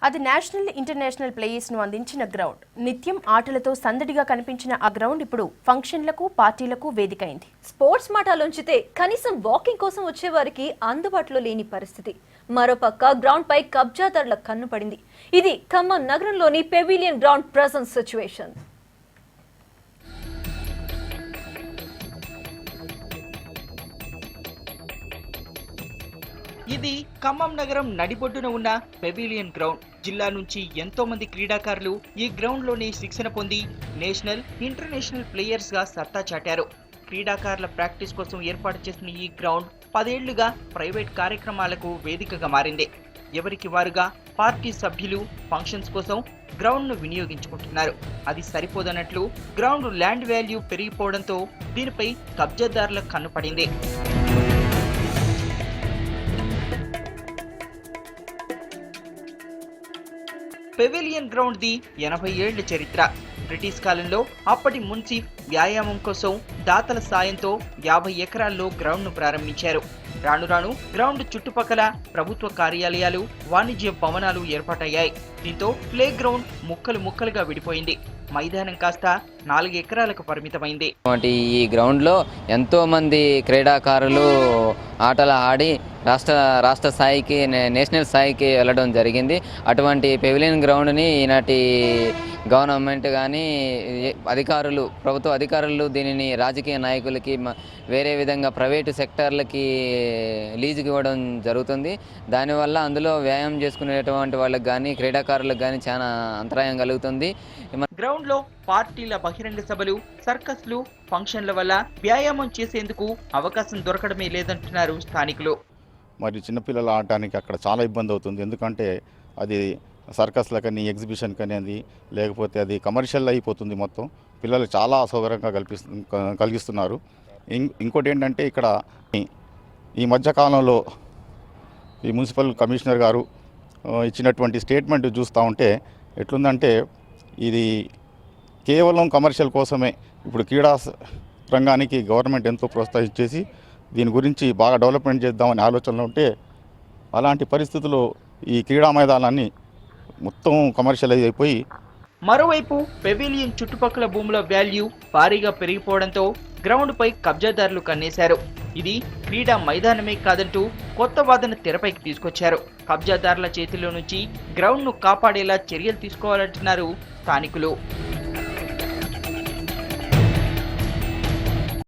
అది national international players ను అందించిన గ్రౌండ్. నిత్యం ఆటలతో సందడిగా కనిపించిన ఆ గ్రౌండ్ ఇప్పుడు ఫంక్షన్లకు, పార్టీలకు వేదికైంది. స్పోర్ట్స్ మాటలుంచితే కనీసం వాకింగ్ కోసం వచ్చేవారికి అందుబాటులో లేని పరిస్థితి. మరోపక్క గ్రౌండ్ పై కబ్జాదారుల కన్ను పడింది. ఇది ఖమ్మం నగరంలోని పెవిలియన్ గ్రౌండ్ ప్రెజెంట్ సిచ్యువేషన్. ఇది ఖమ్మం నగరం నడిబొడ్డున ఉన్న పెవిలియన్ గ్రౌండ్. జిల్లా నుంచి ఎంతో మంది క్రీడాకారులు ఈ గ్రౌండ్ లోనే శిక్షణ పొంది నేషనల్, ఇంటర్నేషనల్ ప్లేయర్స్ గా సత్తా చాటారు. క్రీడాకారుల ప్రాక్టీస్ కోసం ఏర్పాటు చేసిన ఈ గ్రౌండ్ 10 ఏళ్లుగా ప్రైవేట్ కార్యక్రమాలకు వేదికగా మారింది. ఎవరికి వారుగా పార్టీ సభ్యులు ఫంక్షన్స్ కోసం గ్రౌండ్ ను వినియోగించుకుంటున్నారు. అది సరిపోదన్నట్లు గ్రౌండ్ ల్యాండ్ వాల్యూ పెరిగిపోవడంతో దీనిపై కబ్జాదారుల కన్ను పడింది. పెవిలియన్ గ్రౌండ్ ది 80 ఏళ్ల చరిత్ర. బ్రిటిష్ కాలంలో అప్పటి మున్సిఫ్ వ్యాయామం కోసం దాతల సాయంతో 50 ఎకరాల్లో గ్రౌండ్ ను ప్రారంభించారు. రాను రాను గ్రౌండ్ చుట్టుపక్కల ప్రభుత్వ కార్యాలయాలు, వాణిజ్య భవనాలు ఏర్పాటయ్యాయి. దీంతో ప్లే గ్రౌండ్ ముక్కలు ముక్కలుగా విడిపోయింది. మైదానం కాస్త 4 ఎకరాలకు పరిమితమైంది. ఈ గ్రౌండ్ లో ఎంతో మంది క్రీడాకారులు ఆటలు ఆడి రాష్ట్ర స్థాయికి, నేషనల్ స్థాయికి వెళ్ళడం జరిగింది. అటువంటి పెవిలియన్ గ్రౌండ్ని ఈనాటి గవర్నమెంట్ కానీ ప్రభుత్వ అధికారులు దీనిని రాజకీయ నాయకులకి, వేరే విధంగా ప్రైవేటు సెక్టార్లకి లీజుకి ఇవ్వడం జరుగుతుంది. దానివల్ల అందులో వ్యాయామం చేసుకునేటువంటి వాళ్ళకి కానీ, క్రీడాకారులకు కానీ చాలా అంతరాయం కలుగుతుంది. గ్రౌండ్ లో పార్టీల బహిరంగ సభలు, సర్కస్లు, ఫంక్షన్ల వల్ల వ్యాయామం చేసేందుకు అవకాశం దొరకడమే లేదంటున్నారు స్థానికులు. మరి చిన్నపిల్లలు ఆడటానికి అక్కడ చాలా ఇబ్బంది అవుతుంది. ఎందుకంటే అది సర్కస్ల కానీ, ఎగ్జిబిషన్ కానీ, అది లేకపోతే అది కమర్షియల్ అయిపోతుంది. మొత్తం పిల్లలు చాలా అసౌకర్యంగా కలిగిస్తున్నారు. ఇంకోటి ఏంటంటే ఇక్కడ ఈ మధ్యకాలంలో ఈ మున్సిపల్ కమిషనర్ గారు ఇచ్చినటువంటి స్టేట్మెంట్ చూస్తూ ఉంటే ఎట్లుందంటే ఇది కేవలం కమర్షియల్ కోసమే. ఇప్పుడు క్రీడా రంగానికి గవర్నమెంట్ ఎంతో ప్రోత్సహించేసి దీని గురించి బాగా డెవలప్మెంట్ చేద్దామనే ఆలోచనలో ఉంటే అలాంటి పరిస్థితుల్లో ఈ క్రీడా మైదానాన్ని మొత్తం కమర్షియలైజ్ అయిపోయి, మరోవైపు పెవిలియన్ చుట్టుపక్కల భూముల వాల్యూ భారీగా పెరిగిపోవడంతో గ్రౌండ్ పై కబ్జాదారులు కన్నేశారు. ఇది క్రీడా మైదానమే కాదంటూ కొత్త వాదన తెరపైకి తీసుకొచ్చారు. కబ్జాదారుల చేతిలో నుంచి గ్రౌండ్ ను కాపాడేలా చర్యలు తీసుకోవాలంటున్నారు స్థానికులు.